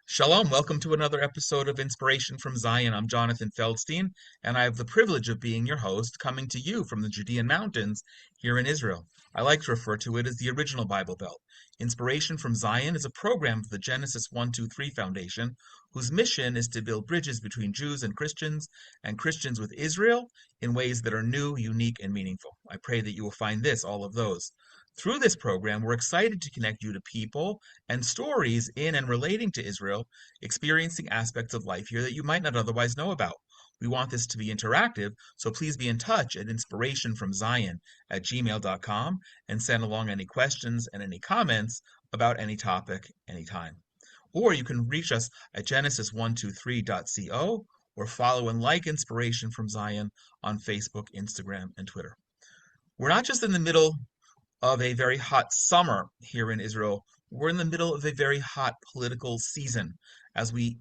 Shalom, welcome to another episode of Inspiration from Zion. I'm Jonathan Feldstein, and I have the privilege of being your host, coming to you from the Judean mountains here in Israel. I like to refer to it as the original Bible Belt. Inspiration from Zion is a program of the Genesis 123 Foundation, whose mission is to build bridges between Jews and Christians with Israel in ways that are new, unique, and meaningful. I pray that you will find this all of those. Through this program, we're excited to connect you to people and stories in and relating to Israel, experiencing aspects of life here that you might not otherwise know about. We want this to be interactive, so please be in touch at inspirationfromzion@gmail.com and send along any questions and any comments about any topic anytime. Or you can reach us at genesis123.co or follow and like Inspiration from Zion on Facebook, Instagram, and Twitter. We're not just in the middle of a very hot summer here in Israel. We're in the middle of a very hot political season as we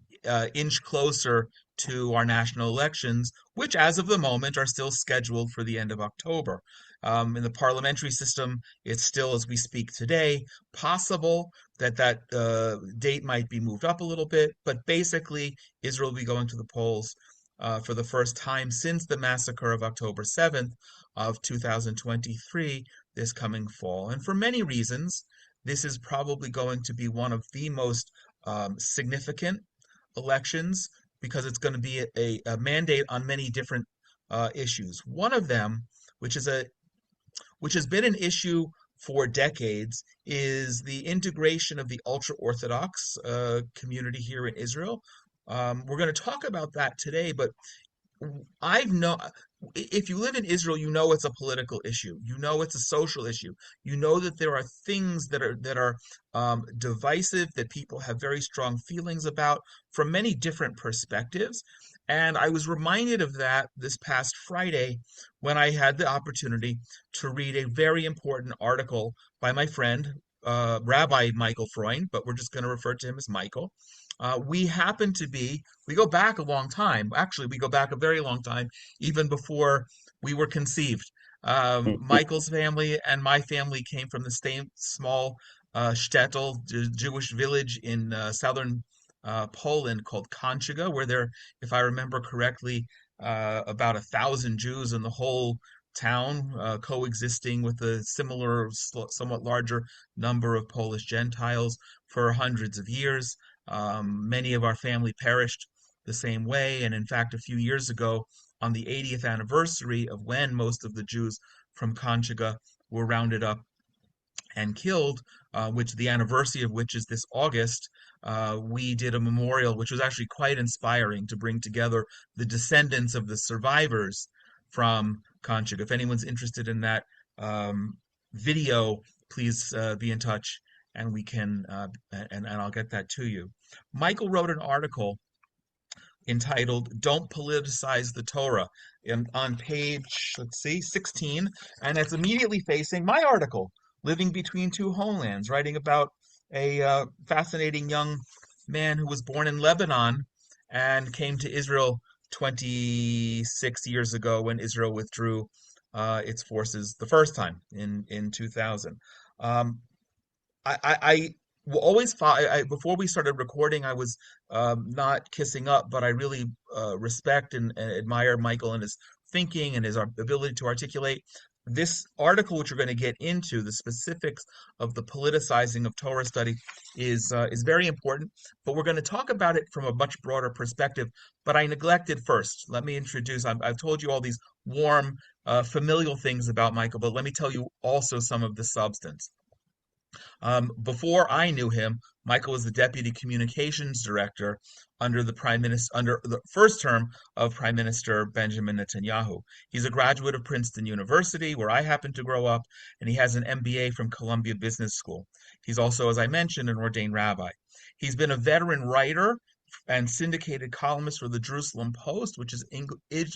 inch closer to our national elections, which, as of the moment, are still scheduled for the end of October. In the parliamentary system, it's still, as we speak today, possible that date might be moved up a little bit, but basically, Israel will be going to the polls for the first time since the massacre of October 7th of 2023 this coming fall. And for many reasons, this is probably going to be one of the most significant elections because it's going to be a mandate on many different issues. One of them, which has been an issue for decades, is the integration of the ultra-Orthodox community here in Israel. We're going to talk about that today, but I've know if you live in Israel, you know it's a political issue. You know it's a social issue. You know that there are things that are divisive that people have very strong feelings about from many different perspectives. And I was reminded of that this past Friday when I had the opportunity to read a very important article by my friend, Rabbi Michael Freund, but we're just going to refer to him as Michael. We go back a long time. Actually, we go back a very long time, even before we were conceived. Michael's family and my family came from the same small shtetl, Jewish village in southern Poland called Conchiga, where there, if I remember correctly, about 1,000 Jews in the whole town, coexisting with a similar, somewhat larger number of Polish Gentiles for hundreds of years. Many of our family perished the same way, and in fact, a few years ago, on the 80th anniversary of when most of the Jews from Conchiga were rounded up and killed, which the anniversary of which is this August, we did a memorial, which was actually quite inspiring to bring together the descendants of the survivors from Conchiga. If anyone's interested in that video, please be in touch and we can and I'll get that to you. Michael wrote an article entitled "Don't Politicize the Torah" on page, let's see, 16, and it's immediately facing my article, "Living Between Two Homelands," writing about a fascinating young man who was born in Lebanon and came to Israel 26 years ago when Israel withdrew its forces the first time in 2000. Um, I will always before we started recording, I was not kissing up, but I really respect and admire Michael and his thinking and his ability to articulate. This article, which we're going to get into, the specifics of the politicizing of Torah study, is very important. But we're going to talk about it from a much broader perspective. But I neglected first. Let me introduce. I've told you all these warm, familial things about Michael, but let me tell you also some of the substance. Before I knew him, Michael was the deputy communications director under the first term of Prime Minister Benjamin Netanyahu. He's a graduate of Princeton University, where I happened to grow up, and he has an MBA from Columbia Business School. He's also, as I mentioned, an ordained rabbi. He's been a veteran writer and syndicated columnist for the Jerusalem Post, which is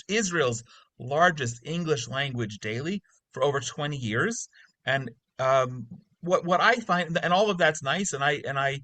Israel's largest English language daily, for over 20 years. And what I find, and all of that's nice, and I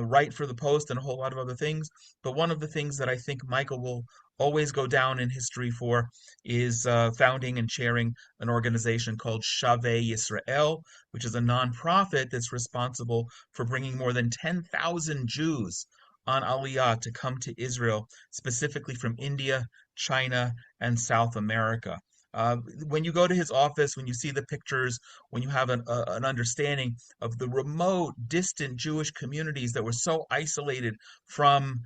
write for the Post and a whole lot of other things. But one of the things that I think Michael will always go down in history for is founding and chairing an organization called Shavei Yisrael, which is a nonprofit that's responsible for bringing more than 10,000 Jews on Aliyah to come to Israel, specifically from India, China, and South America. Uh, when you go to his office, when you see the pictures, when you have an understanding of the remote, distant Jewish communities that were so isolated from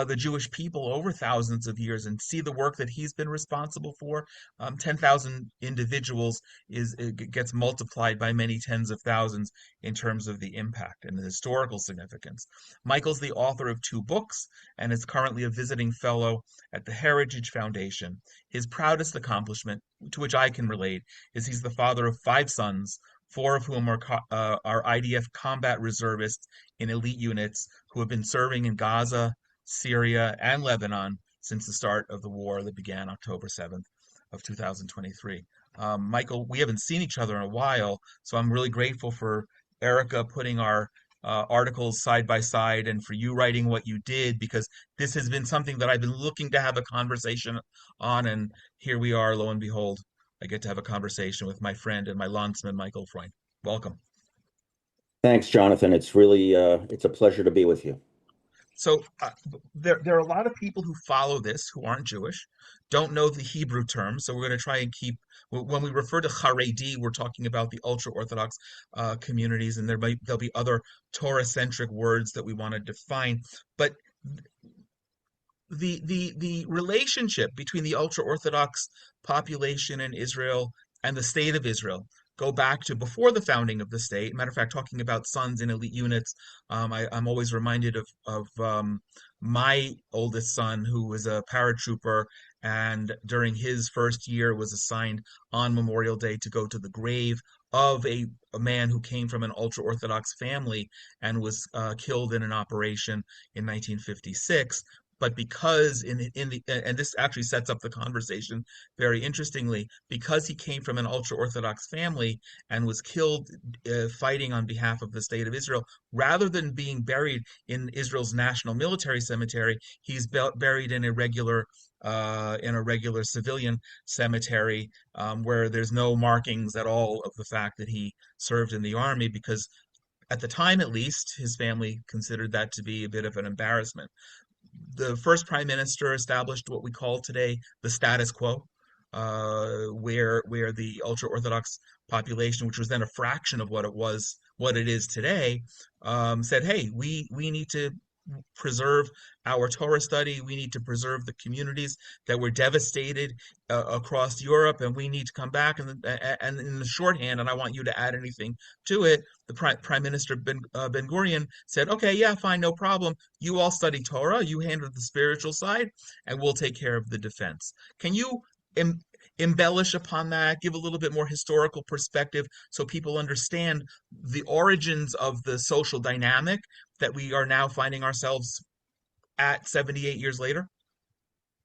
the Jewish people over thousands of years, and see the work that he's been responsible for, 10,000 individuals it gets multiplied by many tens of thousands in terms of the impact and the historical significance. Michael's the author of two books and is currently a visiting fellow at the Heritage Foundation. His proudest accomplishment, to which I can relate, is he's the father of five sons, four of whom are IDF combat reservists in elite units who have been serving in Gaza, Syria, and Lebanon since the start of the war that began October 7th of 2023. Michael, we haven't seen each other in a while, so I'm really grateful for Erica putting our articles side by side and for you writing what you did, because this has been something that I've been looking to have a conversation on, and here we are, lo and behold, I get to have a conversation with my friend and my landsman, Michael Freund. Welcome. Thanks, Jonathan. It's really it's a pleasure to be with you. So there are a lot of people who follow this who aren't Jewish, don't know the Hebrew term. So we're going to try and keep, when we refer to Haredi, we're talking about the ultra-Orthodox communities, and there'll be other Torah-centric words that we want to define. But the relationship between the ultra-Orthodox population in Israel and the state of Israel go back to before the founding of the state. Matter of fact, talking about sons in elite units, I'm always reminded of my oldest son, who was a paratrooper, and during his first year was assigned on Memorial Day to go to the grave of a man who came from an ultra-Orthodox family and was killed in an operation in 1956. But because in the and this actually sets up the conversation very interestingly, because he came from an ultra-Orthodox family and was killed fighting on behalf of the state of Israel, rather than being buried in Israel's national military cemetery, he's buried in a regular civilian cemetery, where there's no markings at all of the fact that he served in the army, because at the time at least his family considered that to be a bit of an embarrassment. The first prime minister established what we call today the status quo, where the ultra orthodox population, which was then a fraction of what it is today, said, "Hey, we need to preserve our Torah study. We need to preserve the communities that were devastated across Europe, and we need to come back." And in the shorthand, and I want you to add anything to it, the Prime Minister Ben Gurion said, "Okay, yeah, fine, no problem. You all study Torah. You handle the spiritual side, and we'll take care of the defense." Can you em embellish upon that? Give a little bit more historical perspective so people understand the origins of the social dynamic that we are now finding ourselves at 78 years later?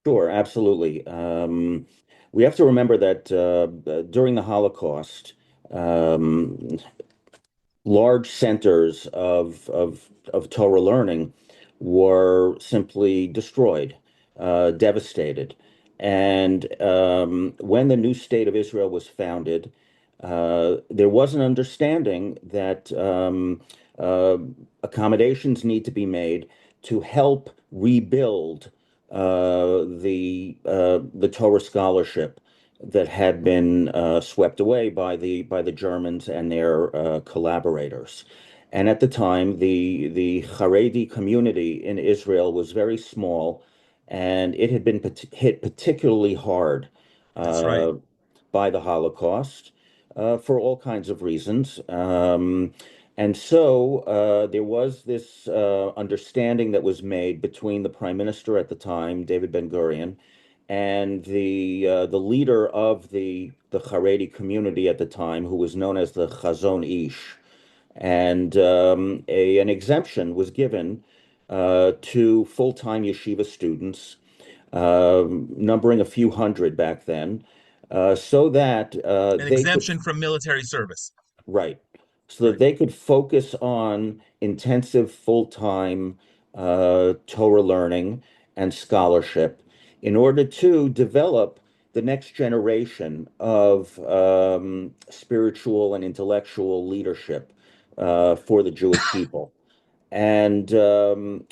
Sure, absolutely. We have to remember that during the Holocaust, um, large centers of Torah learning were simply destroyed, devastated. And when the new state of Israel was founded, there was an understanding that uh, accommodations need to be made to help rebuild the Torah scholarship that had been swept away by the Germans and their collaborators. And at the time, the Haredi community in Israel was very small, and it had been hit particularly hard That's right. uh, by the Holocaust for all kinds of reasons. And so there was this understanding that was made between the prime minister at the time, David Ben-Gurion, and the leader of the Haredi community at the time, who was known as the Chazon Ish, and an exemption was given to full-time yeshiva students, numbering a few hundred back then, so that An they could. exemption from military service. Right. So that Right. they could focus on intensive full-time Torah learning and scholarship in order to develop the next generation of spiritual and intellectual leadership for the Jewish people. And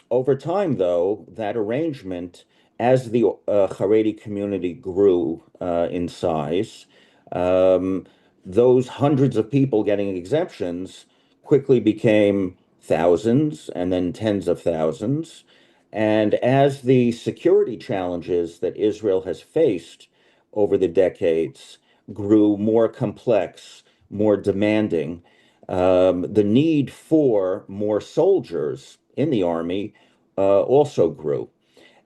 over time, though, that arrangement, as the Haredi community grew in size, um, those hundreds of people getting exemptions quickly became thousands and then tens of thousands. And as the security challenges that Israel has faced over the decades grew more complex, more demanding, the need for more soldiers in the army also grew.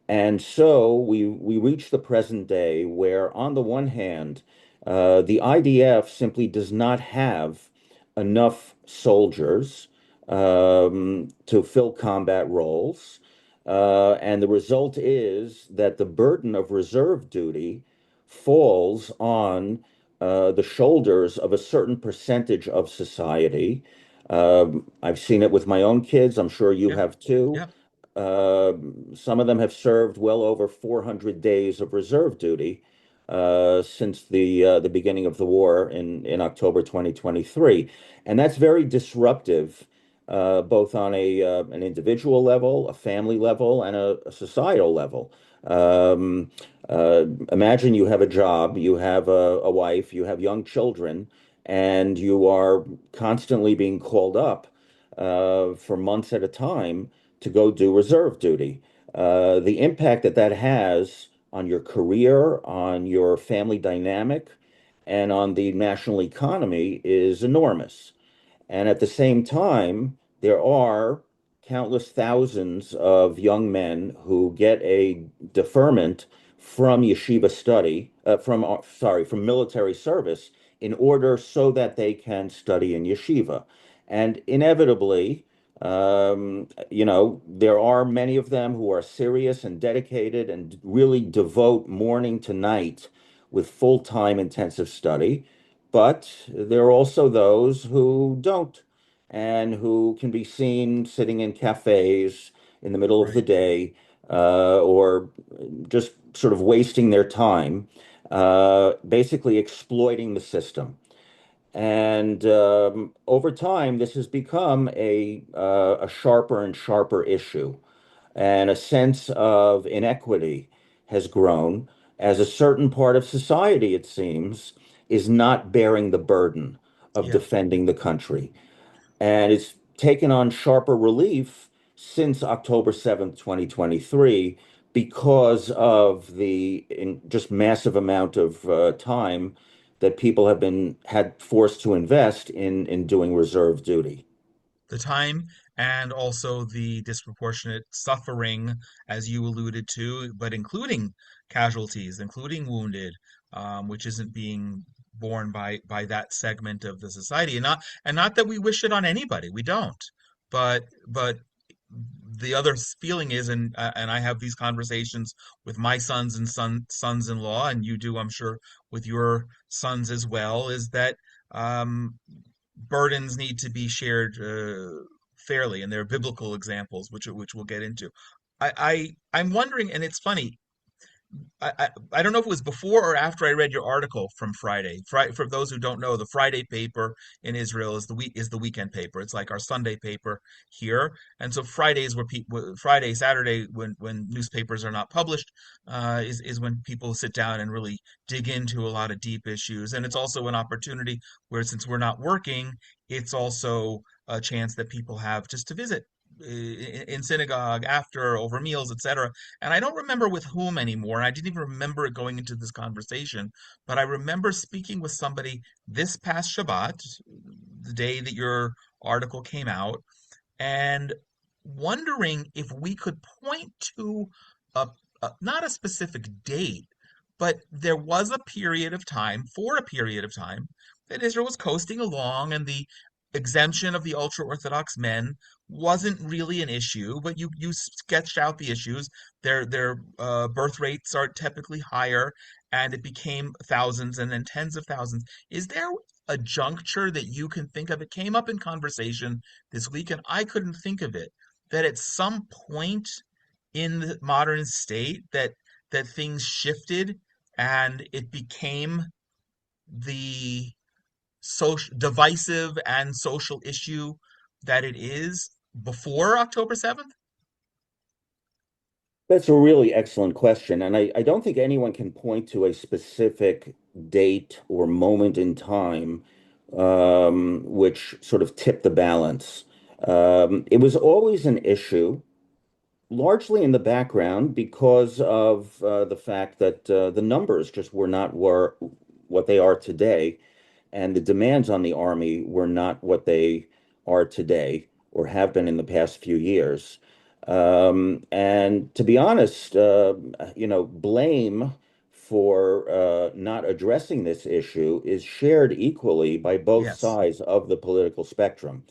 And so we reach the present day where, on the one hand, the IDF simply does not have enough soldiers to fill combat roles. And the result is that the burden of reserve duty falls on the shoulders of a certain percentage of society. I've seen it with my own kids. I'm sure you Yep. have too. Yep. Uh, some of them have served well over 400 days of reserve duty since the beginning of the war in October 2023, and that's very disruptive, both on an individual level, a family level, and a societal level. Um, Imagine you have a job, you have a wife, you have young children, and you are constantly being called up for months at a time to go do reserve duty. The impact that that has on your career, on your family dynamic, and on the national economy is enormous. And at the same time, there are countless thousands of young men who get a deferment from yeshiva study, from military service, in order so that they can study in yeshiva. And inevitably, there are many of them who are serious and dedicated and really devote morning to night with full-time intensive study. But there are also those who don't and who can be seen sitting in cafes in the middle of the Right. day or just sort of wasting their time, basically exploiting the system. And over time, this has become a sharper and sharper issue, and a sense of inequity has grown as a certain part of society, it seems, is not bearing the burden of Yeah. defending the country. And it's taken on sharper relief since October 7th, 2023, because of just massive amount of time that people have been had forced to invest in doing reserve duty. The time and also the disproportionate suffering, as you alluded to, but including casualties, including wounded, which isn't being borne by that segment of the society, and not that we wish it on anybody. We don't, but the other feeling is, and I have these conversations with my sons and sons-in-law, and you do, I'm sure, with your sons as well, is that um, burdens need to be shared fairly, and there are biblical examples which we'll get into. I'm wondering, and it's funny. I don't know if it was before or after I read your article from Friday. For those who don't know, the Friday paper in Israel is the weekend paper. It's like our Sunday paper here, and so Fridays where people Friday, Saturday when newspapers are not published is when people sit down and really dig into a lot of deep issues. And it's also an opportunity where, since we're not working, it's also a chance that people have just to visit in synagogue after over meals, etc. And I don't remember with whom anymore. And I didn't even remember it going into this conversation, but I remember speaking with somebody this past Shabbat, the day that your article came out, and wondering if we could point to a, not a specific date, but there was a period of time, for a period of time, that Israel was coasting along, and the exemption of the ultra-Orthodox men wasn't really an issue. But you sketched out the issues. Their birth rates are typically higher, and it became thousands and then tens of thousands. Is there a juncture that you can think of? It came up in conversation this week, and I couldn't think of it. That at some point in the modern state that things shifted and it became the social divisive and social issue that it is, before October 7th? That's a really excellent question. And I don't think anyone can point to a specific date or moment in time which sort of tipped the balance. It was always an issue, largely in the background because of the fact that the numbers just were what they are today, and the demands on the Army were not what they are today or have been in the past few years. And to be honest, blame for not addressing this issue is shared equally by both Yes. sides of the political spectrum.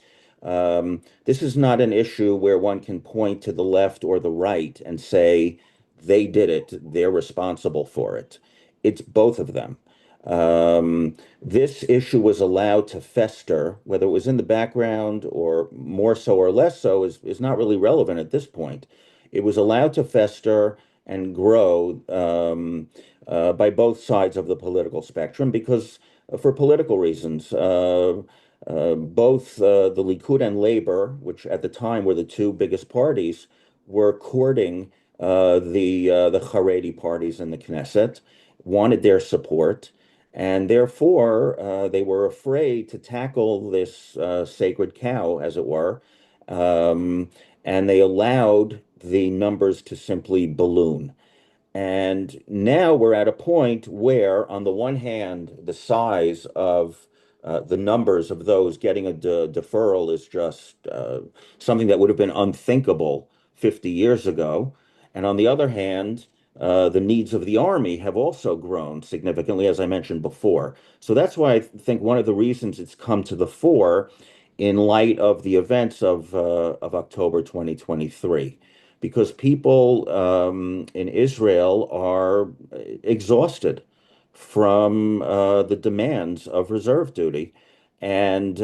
This is not an issue where one can point to the left or the right and say, they did it, they're responsible for it. It's both of them. This issue was allowed to fester, whether it was in the background or more so or less so is not really relevant at this point. It was allowed to fester and grow by both sides of the political spectrum because, for political reasons, both the Likud and Labor, which at the time were the two biggest parties, were courting the Haredi parties in the Knesset, wanted their support, and therefore they were afraid to tackle this sacred cow, as it were, um, and they allowed the numbers to simply balloon. And now we're at a point where, on the one hand, the size of the numbers of those getting a deferral is just something that would have been unthinkable 50 years ago. And on the other hand, the needs of the Army have also grown significantly, as I mentioned before. So that's why I think one of the reasons it's come to the fore in light of the events of October 2023, because people in Israel are exhausted from the demands of reserve duty. And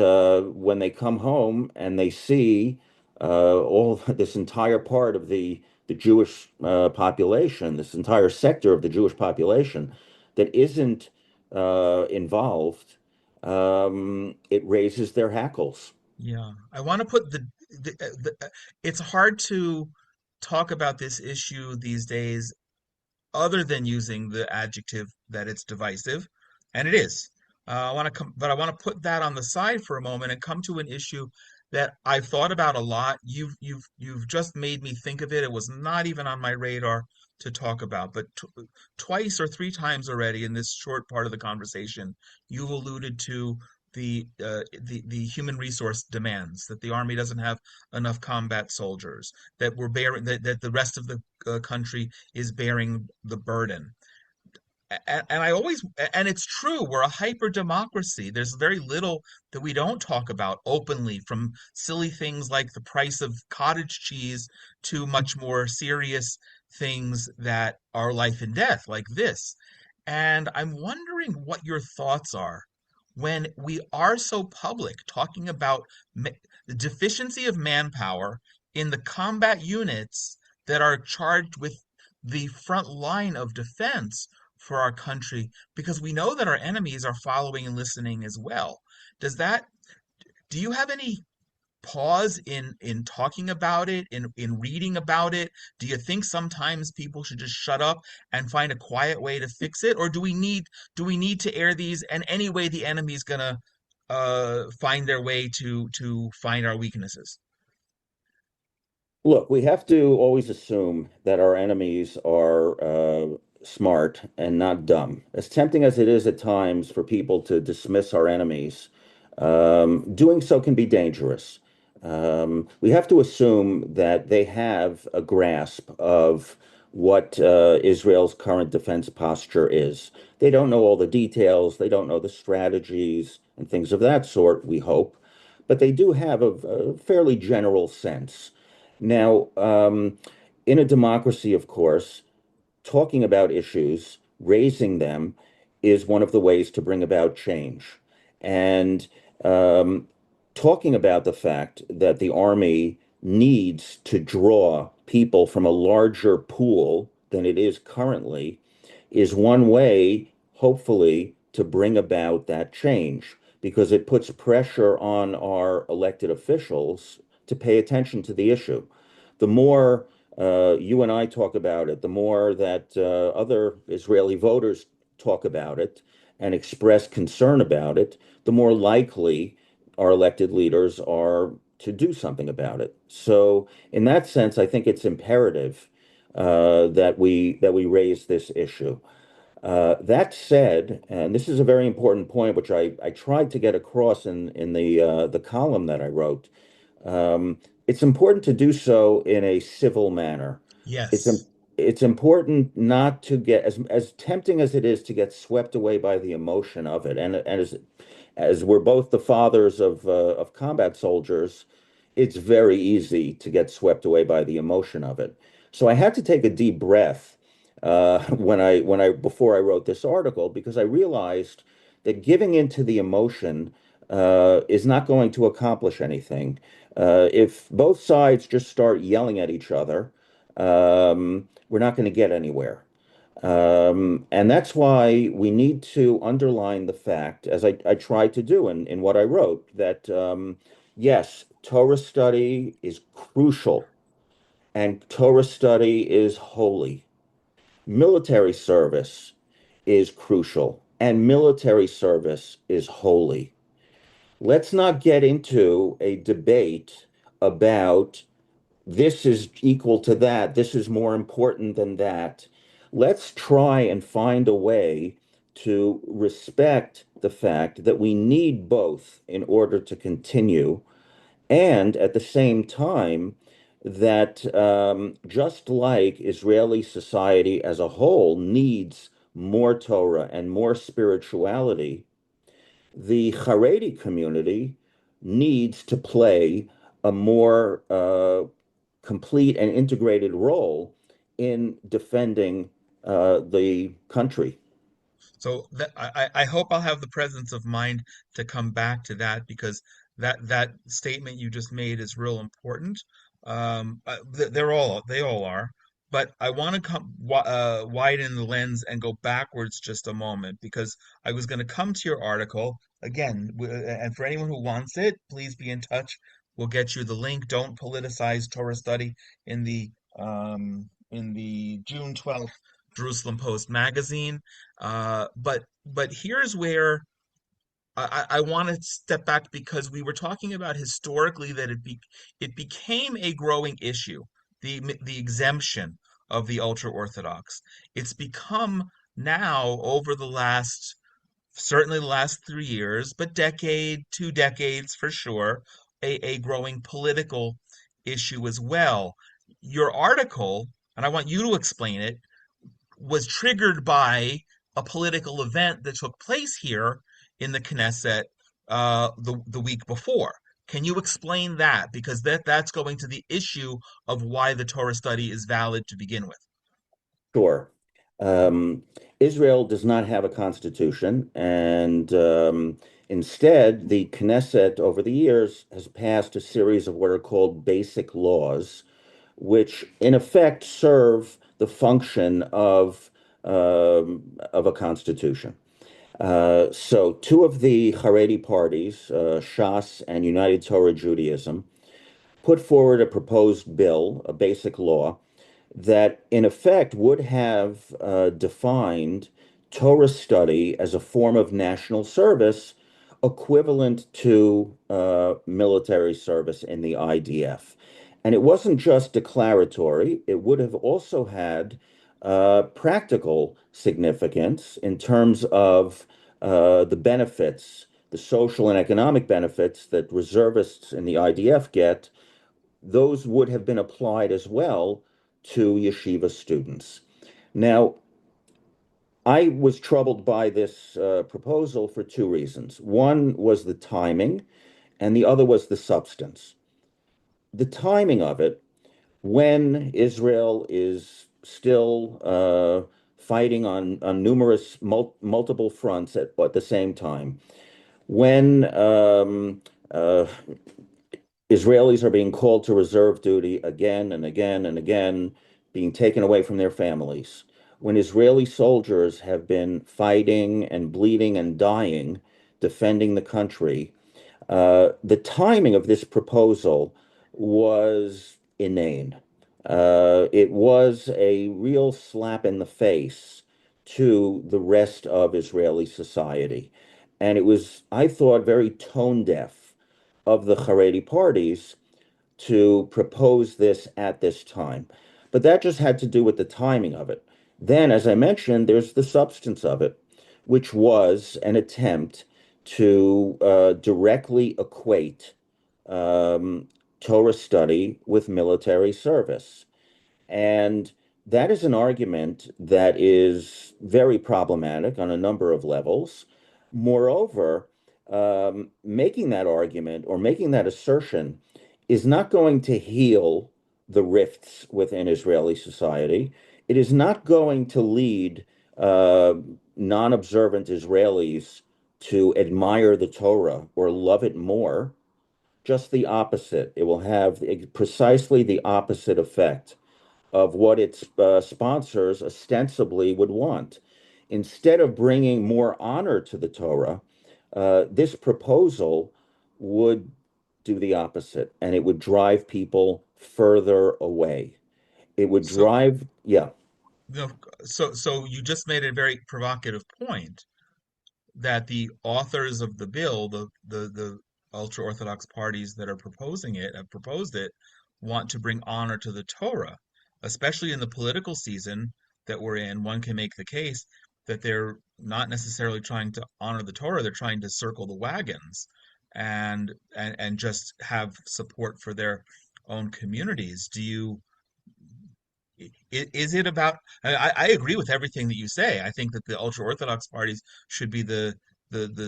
when they come home and they see all this entire part of the Jewish population, this entire sector of the Jewish population that isn't involved, it raises their hackles. Yeah. I want to put it's hard to talk about this issue these days other than using the adjective that it's divisive, and it is. I want to come, but I want to put that on the side for a moment and come to an issue that I've thought about a lot. You've just made me think of it. It was not even on my radar to talk about, but t twice or three times already in this short part of the conversation, you've alluded to the human resource demands that the army doesn't have enough combat soldiers, that we're bearing that the rest of the country is bearing the burden. And I always, and it's true, we're a hyper democracy. There's very little that we don't talk about openly, from silly things like the price of cottage cheese to much more serious things that are life and death, like this. And I'm wondering what your thoughts are when we are so public talking about the deficiency of manpower in the combat units that are charged with the front line of defense for our country, because we know that our enemies are following and listening as well. Does that, do you have any pause in talking about it, in reading about it? Do you think sometimes people should just shut up and find a quiet way to fix it? Or do we need to air these, and anyway the enemy's gonna find their way to find our weaknesses? Look, we have to always assume that our enemies are smart and not dumb. As tempting as it is at times for people to dismiss our enemies, doing so can be dangerous. We have to assume that they have a grasp of what Israel's current defense posture is. They don't know all the details, they don't know the strategies and things of that sort, we hope, but they do have a fairly general sense. Now, in a democracy, of course, talking about issues, raising them, is one of the ways to bring about change. And um, talking about the fact that the Army needs to draw people from a larger pool than it is currently is one way, hopefully, to bring about that change because it puts pressure on our elected officials to pay attention to the issue. The more you and I talk about it, the more that other Israeli voters talk about it and express concern about it, the more likely our elected leaders are to do something about it. So, in that sense, I think it's imperative that we raise this issue. That said, and this is a very important point, which I tried to get across in the column that I wrote. It's important to do so in a civil manner. It's Yes. it's important not to get as tempting as it is to get swept away by the emotion of it. And as we're both the fathers of combat soldiers, it's very easy to get swept away by the emotion of it. So I had to take a deep breath when I before I wrote this article because I realized that giving into the emotion is not going to accomplish anything. If both sides just start yelling at each other, we're not going to get anywhere. And that's why we need to underline the fact, as I tried to do in what I wrote, that yes, Torah study is crucial and Torah study is holy. Military service is crucial and military service is holy. Let's not get into a debate about this is equal to that, this is more important than that. Let's try and find a way to respect the fact that we need both in order to continue, and at the same time, that just like Israeli society as a whole needs more Torah and more spirituality, the Haredi community needs to play a more complete and integrated role in defending the country. So I hope I'll have the presence of mind to come back to that because that statement you just made is real important. They all are, but I want to widen the lens and go backwards just a moment because I was going to come to your article again, and for anyone who wants it, please be in touch. We'll get you the link. Don't politicize Torah study in the June 12th Jerusalem Post magazine. But here's where I want to step back because we were talking about historically that it became a growing issue, the exemption of the ultra-Orthodox. It's become now over the last certainly the last 3 years, but decade, 2 decades for sure, a growing political issue as well. Your article, and I want you to explain it, was triggered by a political event that took place here in the Knesset the week before. Can you explain that? Because that's going to the issue of why the Torah study is valid to begin with. Sure. Um, Israel does not have a constitution, and instead, the Knesset over the years has passed a series of what are called basic laws, which in effect serve the function of a constitution. So, two of the Haredi parties, Shas and United Torah Judaism, put forward a proposed bill, a basic law, that in effect would have defined Torah study as a form of national service equivalent to military service in the IDF. And it wasn't just declaratory, it would have also had practical significance in terms of the benefits, the social and economic benefits that reservists in the IDF get. Those would have been applied as well to yeshiva students. Now, I was troubled by this proposal for two reasons. One was the timing, and the other was the substance. The timing of it, when Israel is still fighting on numerous multiple fronts at the same time, when Israelis are being called to reserve duty again and again and again, being taken away from their families. When Israeli soldiers have been fighting and bleeding and dying, defending the country, the timing of this proposal was inane. It was a real slap in the face to the rest of Israeli society. And it was, I thought, very tone deaf of the Haredi parties to propose this at this time. But that just had to do with the timing of it. Then, as I mentioned, there's the substance of it, which was an attempt to directly equate um, Torah study with military service. And that is an argument that is very problematic on a number of levels. Moreover, making that argument or making that assertion is not going to heal the rifts within Israeli society. It is not going to lead uh, non-observant Israelis to admire the Torah or love it more. Just the opposite. It will have precisely the opposite effect of what its sponsors ostensibly would want. Instead of bringing more honor to the Torah, this proposal would do the opposite, and it would drive people further away. It would So, drive, yeah, you know, so you just made a very provocative point that the authors of the bill, the ultra-Orthodox parties that are proposing it, have proposed it, want to bring honor to the Torah, especially in the political season that we're in. One can make the case that they're not necessarily trying to honor the Torah, they're trying to circle the wagons and just have support for their own communities. Is it about? I agree with everything that you say. I think that the ultra Orthodox parties should be the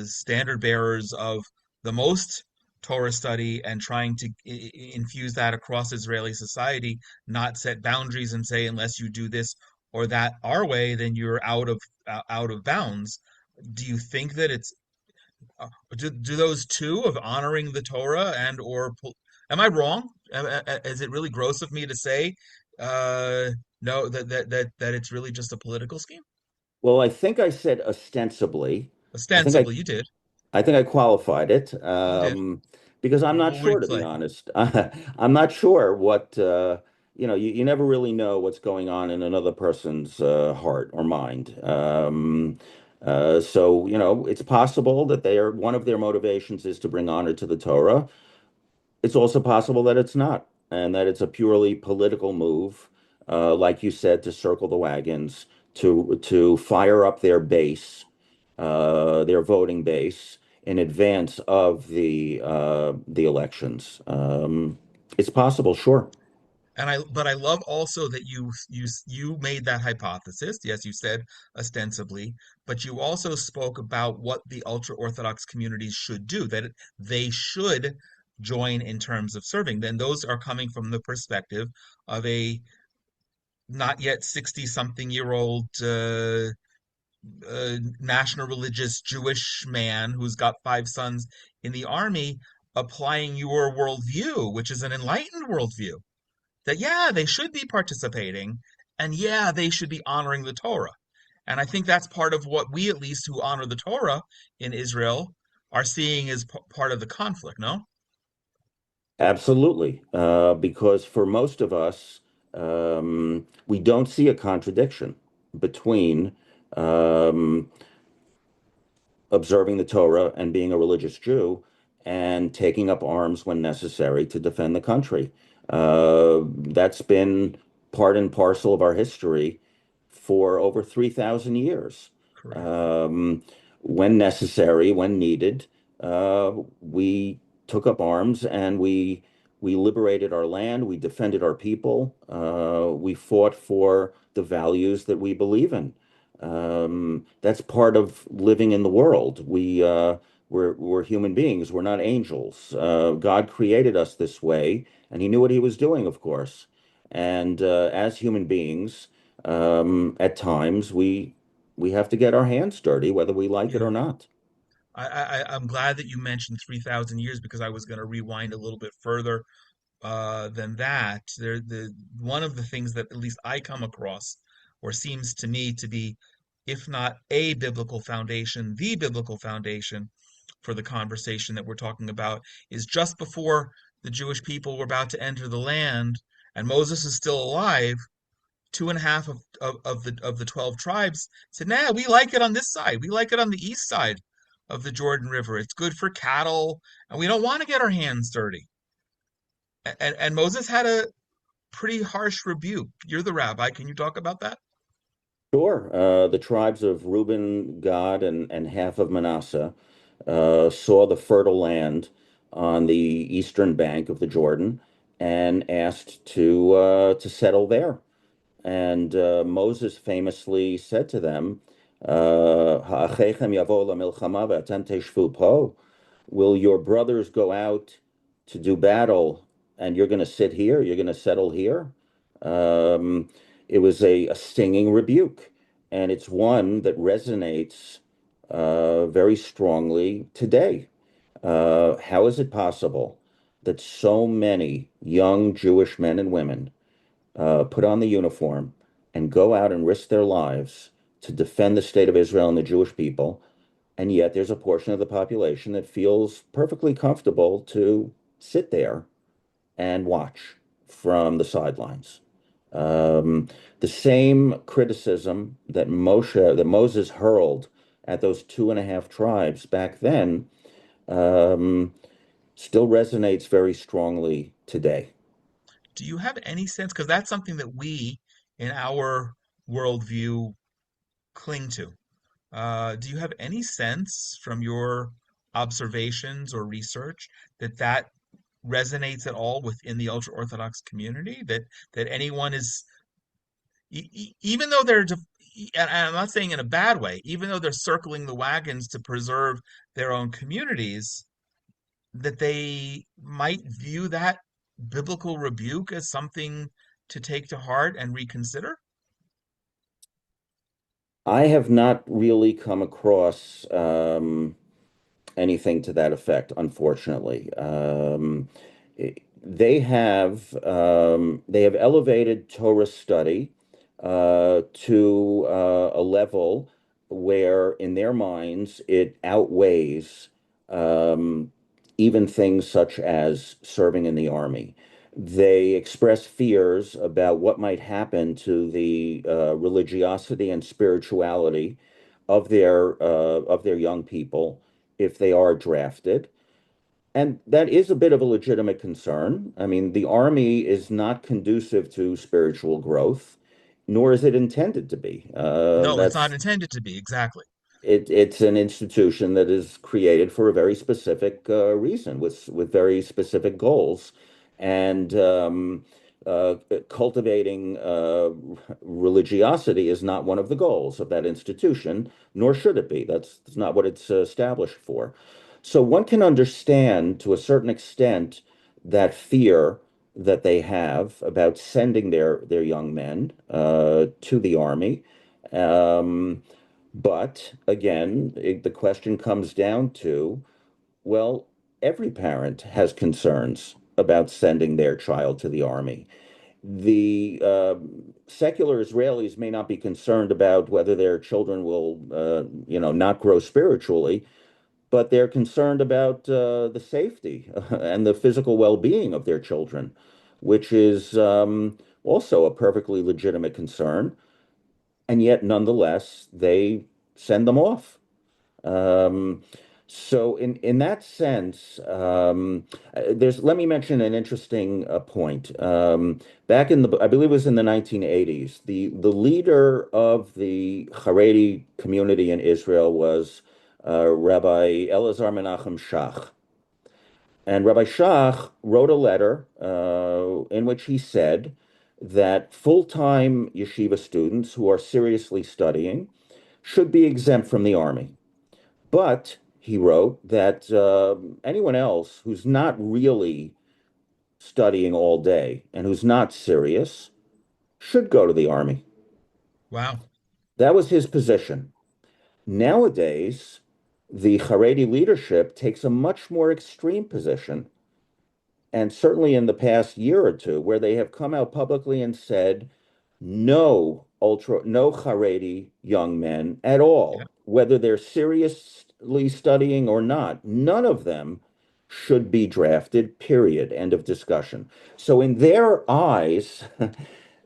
standard bearers of the most Torah study and trying to infuse that across Israeli society, not set boundaries and say unless you do this or that our way, then you're out of bounds. Do you think that it's do those two of honoring the Torah and am I wrong? Is it really gross of me to say uh no that it's really just a political scheme? well, I think I said ostensibly. I think I Ostensibly, you did. I think I qualified it You did. because I'm not We'll sure, to be replay. honest. I'm not sure what, you never really know what's going on in another person's heart or mind. So, it's possible that one of their motivations is to bring honor to the Torah. It's also possible that it's not, and that it's a purely political move, like you said, to circle the wagons, to fire up their base, their voting base in advance of the elections. It's possible, sure. But I love also that you made that hypothesis. Yes, you said ostensibly, but you also spoke about what the ultra-Orthodox communities should do, that they should join in terms of serving. Then those are coming from the perspective of a not yet 60 something year old national religious Jewish man who's got five sons in the army applying your worldview, which is an enlightened worldview that yeah, they should be participating and yeah, they should be honoring the Torah. And I think that's part of what we, at least who honor the Torah in Israel, are seeing as part of the conflict, no? Absolutely, because for most of us, we don't see a contradiction between um, observing the Torah and being a religious Jew and taking up arms when necessary to defend the country. That's been part and parcel of our history for over 3,000 years. Correct. Um, when necessary, when needed, we took up arms and we liberated our land, we defended our people, we fought for the values that we believe in. That's part of living in the world. We're human beings. We're not angels. God created us this way, and He knew what He was doing, of course. And as human beings, at times we have to get our hands dirty, whether we like it Yeah. or not. I'm glad that you mentioned 3,000 years because I was going to rewind a little bit further than that. One of the things that at least I come across, or seems to me to be, if not a biblical foundation, the biblical foundation for the conversation that we're talking about, is just before the Jewish people were about to enter the land, and Moses is still alive, two and a half of the 12 tribes said, "Nah, we like it on this side. We like it on the east side of the Jordan River. It's good for cattle, and we don't want to get our hands dirty." And Moses had a pretty harsh rebuke. You're the rabbi. Can you talk about that? Sure. The tribes of Reuben, Gad, and half of Manasseh saw the fertile land on the eastern bank of the Jordan and asked to settle there. And Moses famously said to them, "Ha'achechem yavo lamilchama ve'atem teshvu po?" Will your brothers go out to do battle and you're going to sit here? You're going to settle here? Um, it was a stinging rebuke, and it's one that resonates very strongly today. How is it possible that so many young Jewish men and women put on the uniform and go out and risk their lives to defend the state of Israel and the Jewish people, and yet there's a portion of the population that feels perfectly comfortable to sit there and watch from the sidelines? Um, the same criticism that Moses hurled at those two and a half tribes back then um, still resonates very strongly today. Do you have any sense? Because that's something that we, in our worldview, cling to. Do you have any sense from your observations or research that that resonates at all within the ultra-Orthodox community? That anyone is, even though and I'm not saying in a bad way, even though they're circling the wagons to preserve their own communities, that they might view that biblical rebuke as something to take to heart and reconsider? I have not really come across anything to that effect, unfortunately. They have elevated Torah study to a level where, in their minds, it outweighs um, even things such as serving in the army. They express fears about what might happen to the religiosity and spirituality of their young people if they are drafted. And that is a bit of a legitimate concern. I mean, the army is not conducive to spiritual growth, nor is it intended to be. No, it's not intended to be, exactly. It's an institution that is created for a very specific reason, with very specific goals, and uh, cultivating religiosity is not one of the goals of that institution, nor should it be. That's not what it's established for. So one can understand to a certain extent that fear that they have about sending their young men to the army. Um, but again, the question comes down to, well, every parent has concerns about sending their child to the army. The secular Israelis may not be concerned about whether their children will, not grow spiritually, but they're concerned about the safety and the physical well-being of their children, which is also a perfectly legitimate concern. And yet, nonetheless, they send them off. Um, so in that sense, let me mention an interesting point. Back in I believe it was in the 1980s, the leader of the Haredi community in Israel was Rabbi Elazar Menachem Shach. And Rabbi Shach wrote a letter in which he said that full-time yeshiva students who are seriously studying should be exempt from the army. But he wrote that anyone else who's not really studying all day and who's not serious should go to the army. Wow. That was his position. Nowadays, the Haredi leadership takes a much more extreme position, and certainly in the past year or two, where they have come out publicly and said no Haredi young men at Yeah. all, whether they're seriously studying or not, none of them should be drafted, period. End of discussion. So in their eyes,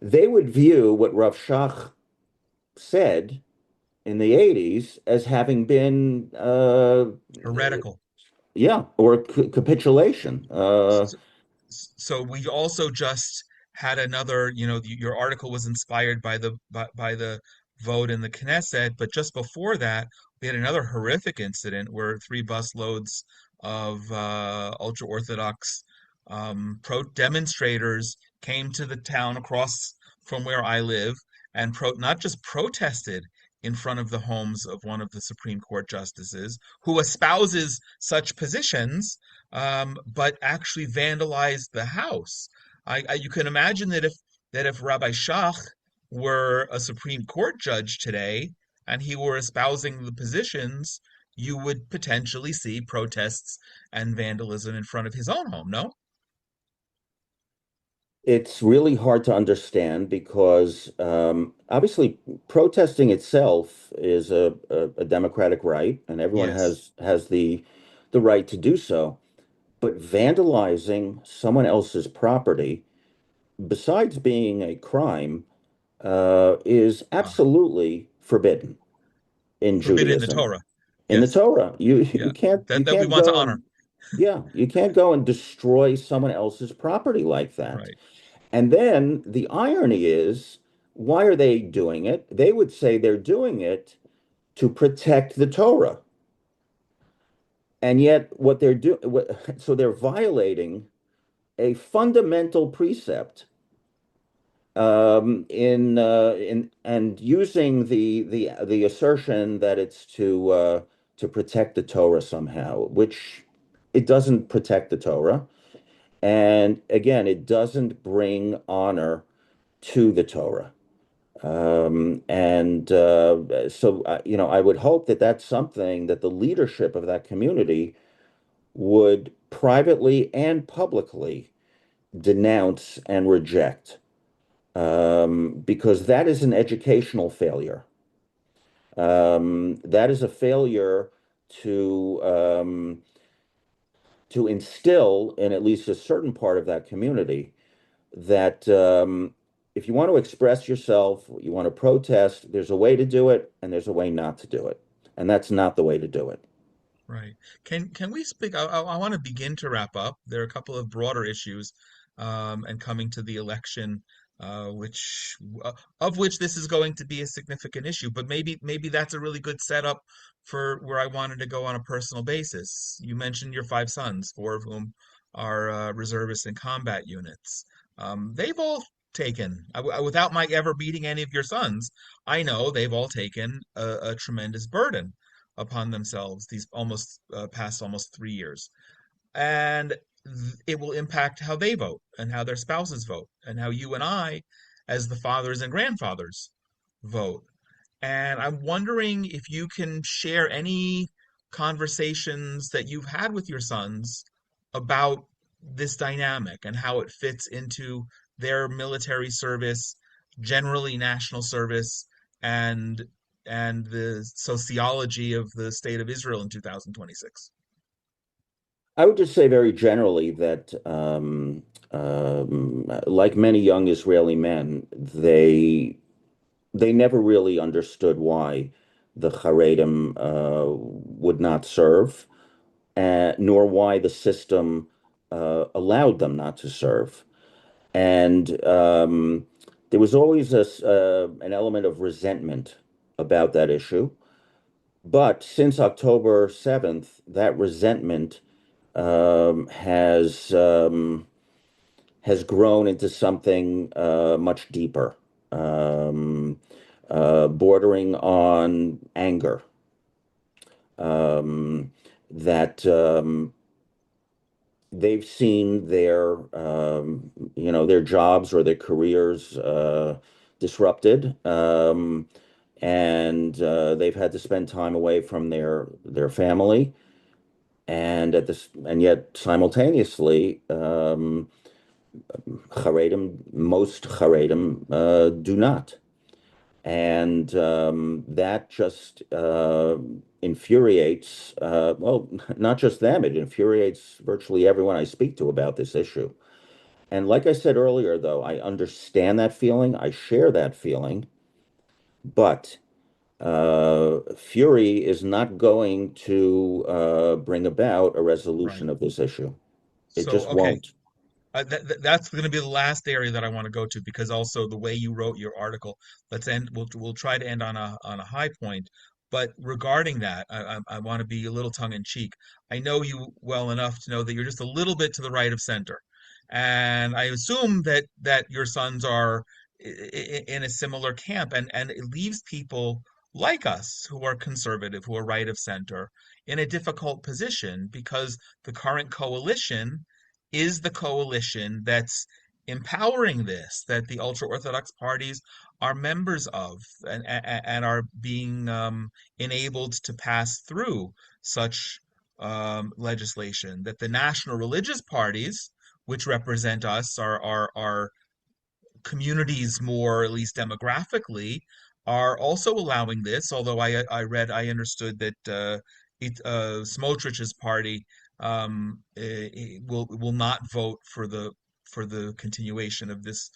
they would view what Rav Shach said in the 80s as having been, Heretical. yeah, or capitulation. So we also just had another, your article was inspired by the vote in the Knesset, but just before that, we had another horrific incident where three bus loads of ultra-Orthodox pro demonstrators came to the town across from where I live and not just protested in front of the homes of one of the Supreme Court justices who espouses such positions, but actually vandalized the house. You can imagine that if Rabbi Shach were a Supreme Court judge today and he were espousing the positions, you would potentially see protests and vandalism in front of his own home, no? It's really hard to understand because obviously protesting itself is a democratic right, and everyone Yes. has the right to do so. But vandalizing someone else's property, besides being a crime, is Ah, absolutely forbidden in forbidden in the Judaism. Torah. In the Yes. Torah, you Yeah. you That we can't want to go honor. and yeah, you can't go and destroy someone else's property like that. Right. And then the irony is, why are they doing it? They would say they're doing it to protect the Torah. And yet what they're doing, so they're violating a fundamental precept in and using the assertion that it's to protect the Torah somehow, which it doesn't protect the Torah. And again, it doesn't bring honor to the Torah. And so, I would hope that that's something that the leadership of that community would privately and publicly denounce and reject, because that is an educational failure. That is a failure to to instill in at least a certain part of that community that if you want to express yourself, you want to protest, there's a way to do it and there's a way not to do it. And that's not the way to do it. Right. Can we speak? I want to begin to wrap up. There are a couple of broader issues, and coming to the election, which of which this is going to be a significant issue. But maybe that's a really good setup for where I wanted to go on a personal basis. You mentioned your five sons, four of whom are reservists in combat units. They've all taken, without my ever meeting any of your sons, I know they've all taken a tremendous burden upon themselves these past almost 3 years, and it will impact how they vote and how their spouses vote and how you and I, as the fathers and grandfathers, vote. And I'm wondering if you can share any conversations that you've had with your sons about this dynamic and how it fits into their military service, generally national service, and the sociology of the state of Israel in 2026. I would just say very generally that, like many young Israeli men, they never really understood why the Haredim would not serve, nor why the system allowed them not to serve. And there was always an element of resentment about that issue. But since October 7th, that resentment has grown into something much deeper, um, bordering on anger. That they've seen their jobs or their careers disrupted, and they've had to spend time away from their family, and yet simultaneously, most Haredim do not. And that just infuriates, well, not just them, it infuriates virtually everyone I speak to about this issue. And like I said earlier, though, I understand that feeling, I share that feeling, but fury is not going to bring about a Right. resolution of this issue. It So, just okay. won't. That's going to be the last area that I want to go to because also the way you wrote your article. Let's end. We'll try to end on a high point. But regarding that, I want to be a little tongue in cheek. I know you well enough to know that you're just a little bit to the right of center, and I assume that your sons are in a similar camp, and it leaves people like us who are conservative, who are right of center, in a difficult position because the current coalition is the coalition that's empowering this, that the ultra-Orthodox parties are members of and are being enabled to pass through such legislation, that the national religious parties, which represent us, are communities more, at least demographically, are also allowing this. Although I understood that Smotrich's party will not vote for the continuation of this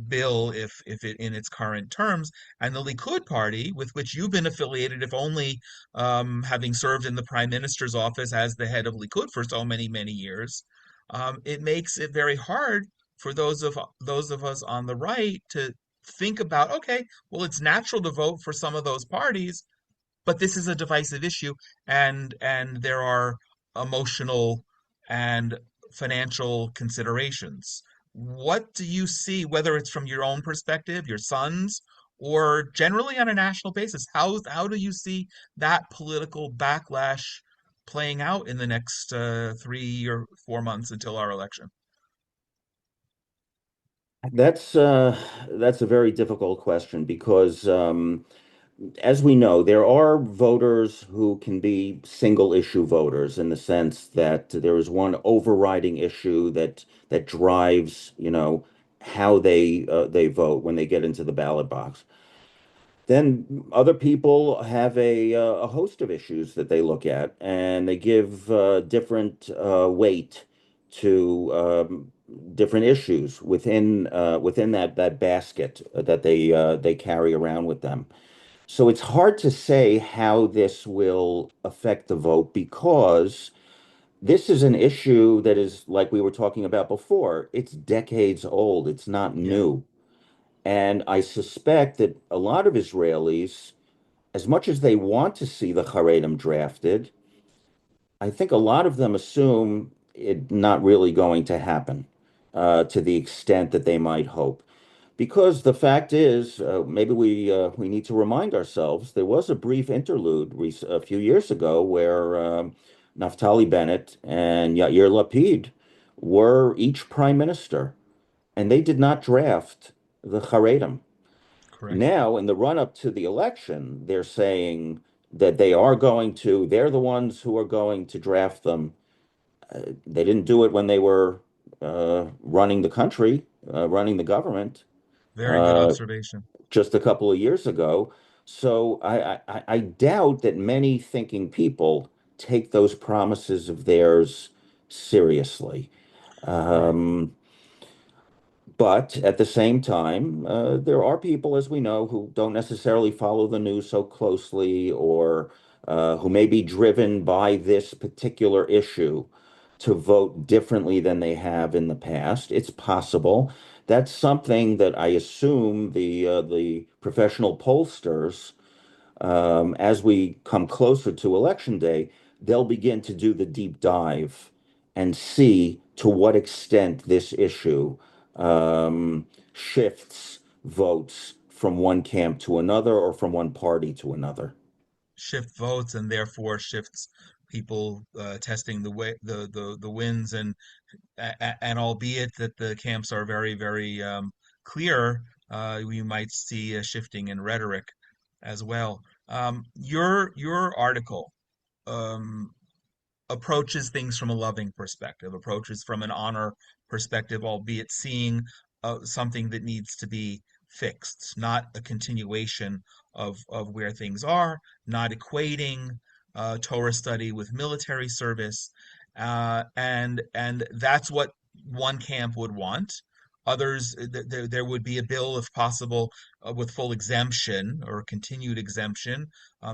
bill if it in its current terms, and the Likud party, with which you've been affiliated, if only having served in the prime minister's office as the head of Likud for so many years, it makes it very hard for those of us on the right to think about, okay, well, it's natural to vote for some of those parties, but this is a divisive issue, and there are emotional and financial considerations. What do you see, whether it's from your own perspective, your sons, or generally on a national basis? How do you see that political backlash playing out in the next 3 or 4 months until our election? That's that's a very difficult question because as we know, there are voters who can be single issue voters in the sense that there is one overriding issue that drives, how they vote when they get into the ballot box. Then other people have a host of issues that they look at, and they give different weight to different issues within that basket that they carry around with them. So it's hard to say how this will affect the vote because this is an issue that is, like we were talking about before, it's decades old. It's not Yeah, new. And I suspect that a lot of Israelis, as much as they want to see the Haredim drafted, I think a lot of them assume it not really going to happen to the extent that they might hope. Because the fact is, maybe we need to remind ourselves there was a brief interlude a few years ago where Naftali Bennett and Yair Lapid were each prime minister, and they did not draft the Haredim. correct. Now, in the run-up to the election, they're saying that they're the ones who are going to draft them. They didn't do it when they were running the country, running the government. Very good Uh, observation. just a couple of years ago. So I doubt that many thinking people take those promises of theirs seriously. Right. Um, but at the same time, there are people, as we know, who don't necessarily follow the news so closely or who may be driven by this particular issue to vote differently than they have in the past. It's possible. That's something that I assume the professional pollsters, as we come closer to election day, they'll begin to do the deep dive and see to what extent this issue shifts votes from one camp to another or from one party to another. Shift votes and therefore shifts people testing the way the wins, and albeit that the camps are very clear, we might see a shifting in rhetoric as well. Your article um, approaches things from a loving perspective, approaches from an honor perspective, albeit seeing something that needs to be fixed, not a continuation of where things are, not equating Torah study with military service, and that's what one camp would want. Others, there would be a bill, if possible, with full exemption or continued exemption.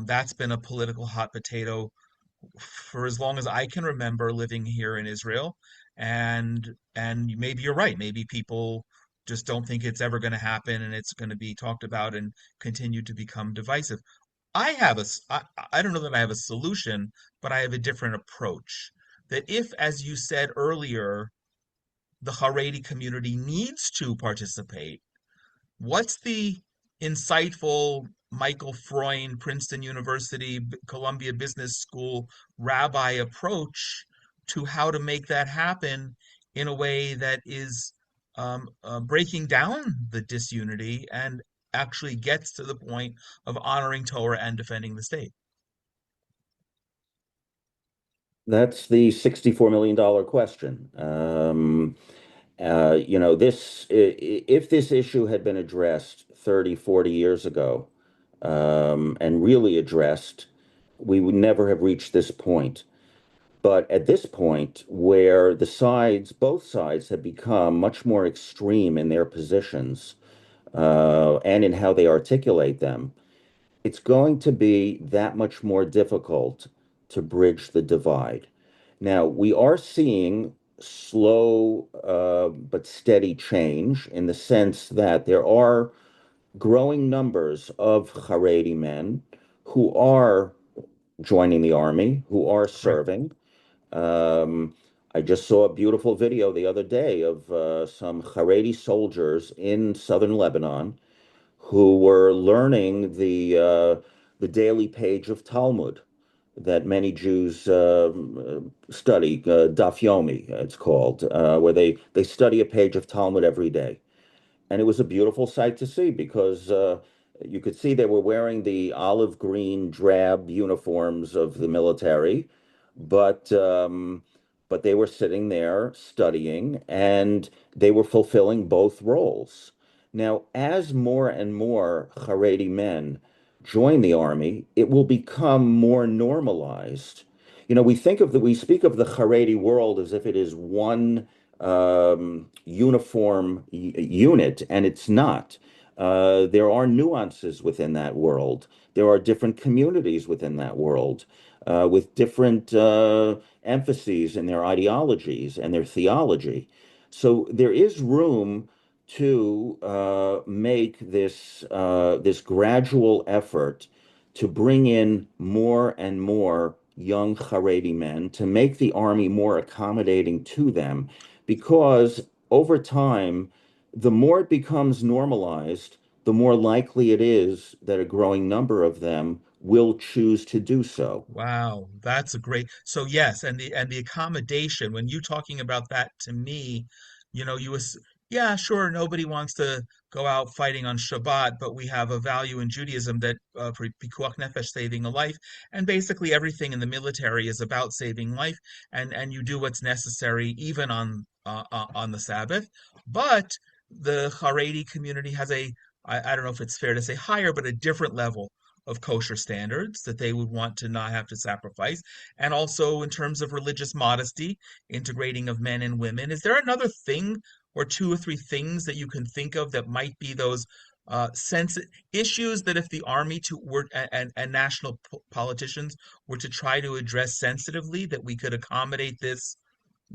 That's been a political hot potato for as long as I can remember living here in Israel. And maybe you're right. Maybe people just don't think it's ever going to happen, and it's going to be talked about and continue to become divisive. I have a, I don't know that I have a solution, but I have a different approach. That if, as you said earlier, the Haredi community needs to participate, what's the insightful Michael Freund, Princeton University, Columbia Business School rabbi approach to how to make that happen in a way that is breaking down the disunity and actually gets to the point of honoring Torah and defending the state? That's the $64 million question. If this issue had been addressed 30, 40 years ago, and really addressed, we would never have reached this point. But at this point, where both sides have become much more extreme in their positions, and in how they articulate them, it's going to be that much more difficult to bridge the divide. Now, we are seeing slow but steady change in the sense that there are growing numbers of Haredi men who are joining the army, who are Correct. serving. Um, I just saw a beautiful video the other day of some Haredi soldiers in southern Lebanon who were learning the daily page of Talmud that many Jews study, Daf Yomi, it's called, where they study a page of Talmud every day. And it was a beautiful sight to see because you could see they were wearing the olive green drab uniforms of the military, but um, but they were sitting there studying and they were fulfilling both roles. Now, as more and more Haredi men join the army, it will become more normalized. We speak of the Haredi world as if it is one uniform unit, and it's not. There are nuances within that world. There are different communities within that world with different emphases in their ideologies and their theology. So there is room to make this gradual effort to bring in more and more young Haredi men to make the army more accommodating to them, because over time, the more it becomes normalized, the more likely it is that a growing number of them will choose to do so. Wow, that's a great. So yes, and the accommodation, when you talking about that to me, yeah, sure, nobody wants to go out fighting on Shabbat, but we have a value in Judaism that pikuach nefesh, saving a life, and basically everything in the military is about saving life, and you do what's necessary even on the Sabbath. But the Haredi community has I don't know if it's fair to say higher, but a different level of kosher standards that they would want to not have to sacrifice. And also in terms of religious modesty, integrating of men and women. Is there another thing or two or three things that you can think of that might be those sense issues that if the army and national politicians were to try to address sensitively, that we could accommodate this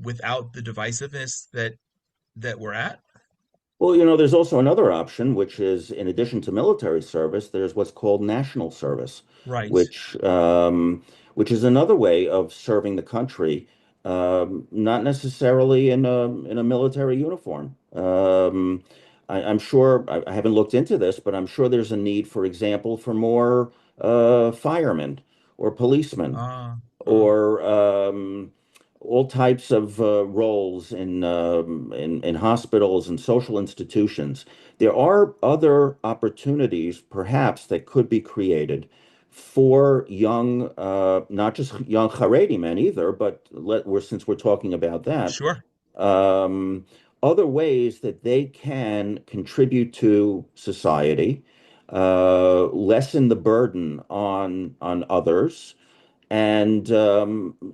without the divisiveness that we're at? Well, there's also another option, which is in addition to military service, there's what's called national service, Right. which which is another way of serving the country, not necessarily in a military uniform. I'm sure I haven't looked into this, but I'm sure there's a need, for example, for more firemen or policemen Uh, uh, or all types of roles in hospitals and social institutions. There are other opportunities, perhaps, that could be created for young, not just young Haredi men either, but since we're talking about that, sure. um, other ways that they can contribute to society, lessen the burden on others, and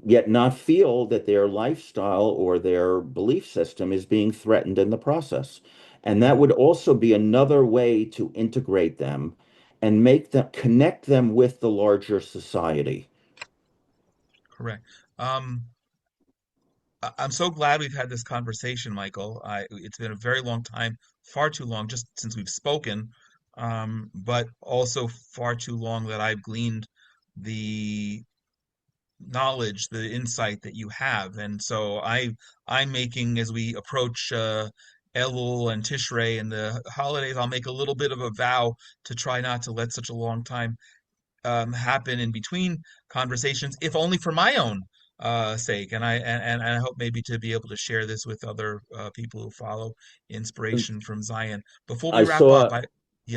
yet not feel that their lifestyle or their belief system is being threatened in the process. And that would also be another way to integrate them and make them connect them with the larger society. Correct. Um, I'm so glad we've had this conversation, Michael. It's been a very long time, far too long, just since we've spoken, but also far too long that I've gleaned the knowledge, the insight that you have. And so I'm making, as we approach Elul and Tishrei and the holidays, I'll make a little bit of a vow to try not to let such a long time happen in between conversations, if only for my own sake. And I hope maybe to be able to share this with other people who follow inspiration from Zion. Before we I wrap up, saw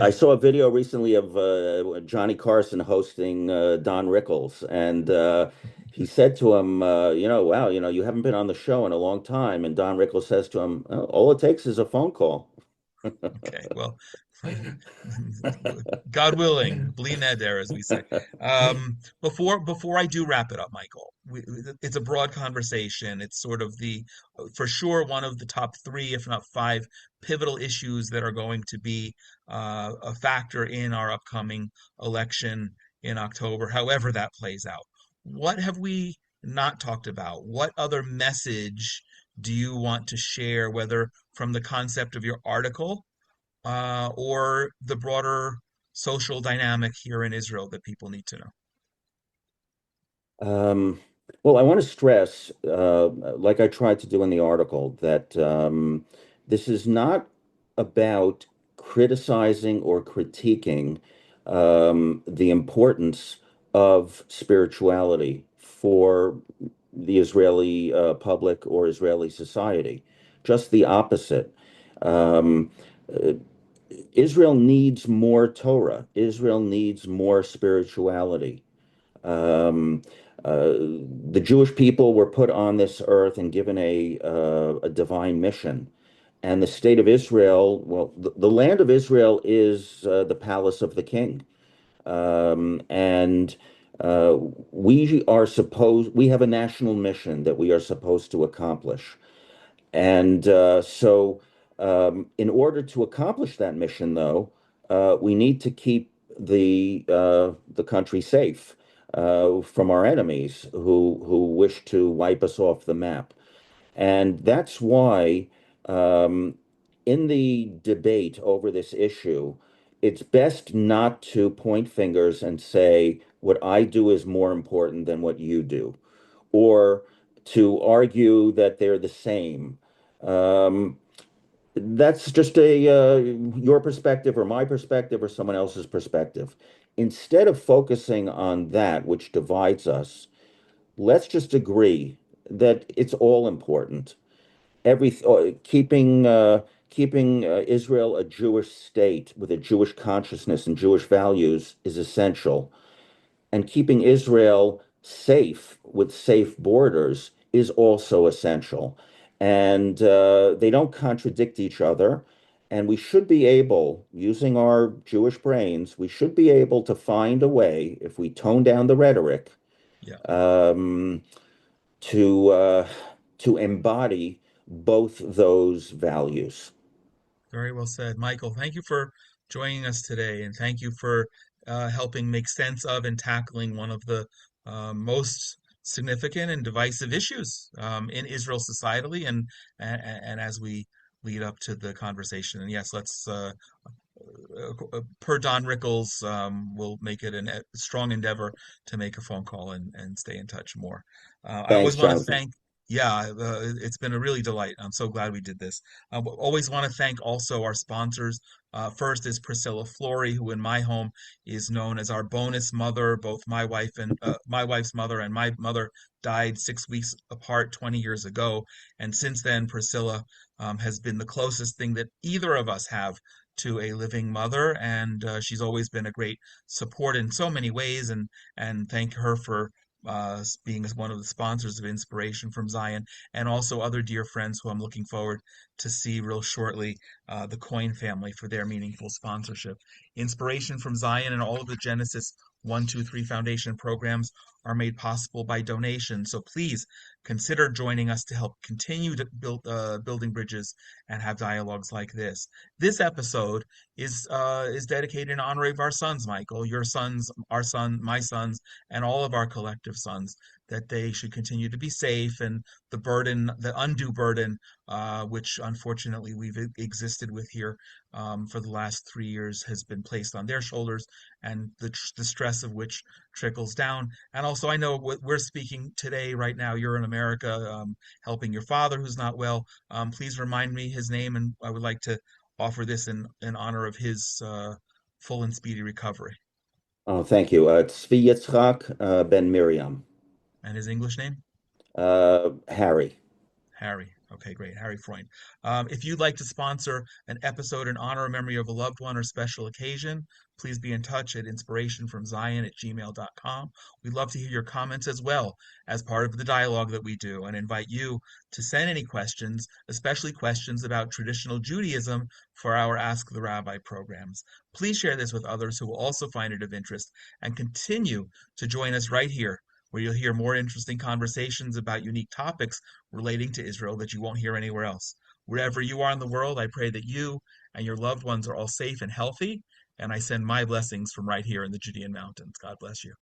I yes, saw a video recently of Johnny Carson hosting Don Rickles, and he said to him, wow, you haven't been on the show in a long time. And Don Rickles says to him, all it takes is a phone call. okay, well, God willing, bli neder, as we say. Before I do wrap it up, Michael, it's a broad conversation. It's sort of for sure, one of the top three, if not five, pivotal issues that are going to be a factor in our upcoming election in October, however that plays out. What have we not talked about? What other message do you want to share, whether from the concept of your article? Or the broader social dynamic here in Israel that people need to know? Um, well, I want to stress, like I tried to do in the article, that this is not about criticizing or critiquing the importance of spirituality for the Israeli public or Israeli society. Just the opposite. Um, uh, Israel needs more Torah. Israel needs more spirituality. Um, uh, the Jewish people were put on this earth and given a divine mission. And the state of Israel, well, the land of Israel is the palace of the king. And uh, we have a national mission that we are supposed to accomplish. And in order to accomplish that mission, though, we need to keep the country safe from our enemies who wish to wipe us off the map. And that's why, um, in the debate over this issue, it's best not to point fingers and say what I do is more important than what you do, or to argue that they're the same. Um, that's just a your perspective or my perspective or someone else's perspective. Instead of focusing on that which divides us, let's just agree that it's all important. Keeping Israel a Jewish state with a Jewish consciousness and Jewish values is essential, and keeping Israel safe with safe borders is also essential. And they don't contradict each other. And we should be able, using our Jewish brains, we should be able to find a way, if we tone down the rhetoric, Yeah. um, to to embody both those values. Very well said. Michael, thank you for joining us today, and thank you for helping make sense of and tackling one of the most significant and divisive issues in Israel societally, and as we lead up to the conversation. And yes, let's per Don Rickles, we'll make it a strong endeavor to make a phone call and stay in touch more. I Thanks, always want to Jonathan. thank, yeah, it's been a really delight. I'm so glad we did this. Always want to thank also our sponsors. First is Priscilla Flory, who in my home is known as our bonus mother. Both my wife's mother and my mother died 6 weeks apart 20 years ago, and since then Priscilla has been the closest thing that either of us have to a living mother, and she's always been a great support in so many ways. And thank her for being one of the sponsors of Inspiration from Zion, and also other dear friends who I'm looking forward to see real shortly, the Coin family for their meaningful sponsorship. Inspiration from Zion and all of the Genesis 123 Foundation programs are made possible by donation. So please consider joining us to help continue to building bridges and have dialogues like this. This episode is dedicated in honor of our sons, Michael, your sons, our son, my sons, and all of our collective sons, that they should continue to be safe, and the burden, the undue burden, which unfortunately we've existed with here for the last 3 years, has been placed on their shoulders, and the stress of which trickles down. And also, I know we're speaking today, right now, you're in America, helping your father who's not well. Please remind me his name, and I would like to offer this in honor of his full and speedy recovery. Oh, thank you. Tzvi Yitzchak ben Miriam. And his English name? Harry. Harry. Okay, great. Harry Freund. If you'd like to sponsor an episode in honor or memory of a loved one or special occasion, please be in touch at inspirationfromzion@gmail.com. We'd love to hear your comments as well as part of the dialogue that we do, and invite you to send any questions, especially questions about traditional Judaism, for our Ask the Rabbi programs. Please share this with others who will also find it of interest, and continue to join us right here, where you'll hear more interesting conversations about unique topics relating to Israel that you won't hear anywhere else. Wherever you are in the world, I pray that you and your loved ones are all safe and healthy, and I send my blessings from right here in the Judean mountains. God bless you.